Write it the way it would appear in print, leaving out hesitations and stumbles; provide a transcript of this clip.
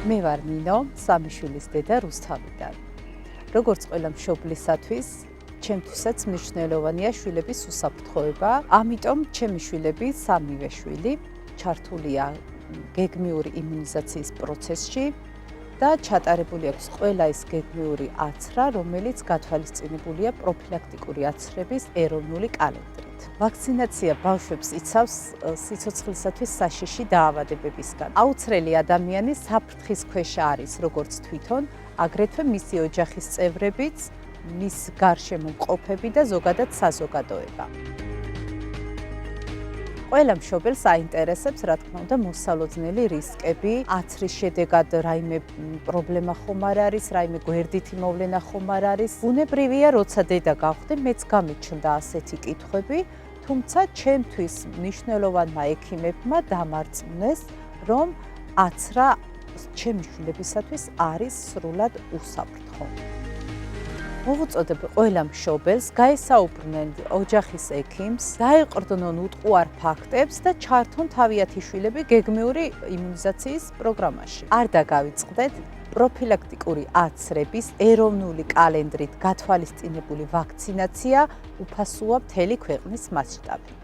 მე ვარ ნინო, სამი შვილის დედა რუსთავიდან. როგორც ყველა მშობლისათვის, ჩემთვისაც მნიშვნელოვანია შვილების უსაფრთხოება, ამიტომ ჩემი შვილები, სამივე შვილი, ჩართულია გეგმიური იმუნიზაციის პროცესში და ჩატარებული აქვს ყველა ის გეგმიური აცრა, რომელიც გათვალისწინებულია პროფილაქტიკური აცრების ეროვნული კალენდრით. ვაქცინაცია ბავშვებს იცავს სიცოცხლისათვის საშიში დაავადებებისგან. აუცილებელი ადამიანი საფრთხის ქვეშ არის, როგორც თვითონ, აგრეთვე მისი ოჯახის წევრებიც, მის გარშემო მყოფები და ზოგადად საზოგადოება. ყველა მშობელს აინტერესებს, რა თქმა უნდა, მოსალოდნელი რისკები, აცრის შედეგად რაიმე პრობლემა ხომ არ არის, რაიმე გვერდითი მოვლენა ხომ არ არის. ბუნებრივია, როცა დედა გავხდი, მეც გამიჩნდა ასეთი კითხვები, თუმცა ჩემთვის მნიშვნელოვანმა ექიმებმა დამარწმუნეს, რომ აცრა ჩემი შვილებისათვის არის სრულად უსაფრთხო. მოვუწოდებ ყველა მშობელს, გაესაუბრნენ ოჯახის ექიმს, დაეყრდნონ უტყუარ ფაქტებს და ჩართონ თავიანთი შვილები გეგმიური იმუნიზაციის პროგრამაში. არ დაგავიწყდეთ, პროფილაქტიკური აცრების ეროვნული კალენდრით გათვალისწინებული ვაქცინაცია უფასოა მთელი ქვეყნის მასშტაბით.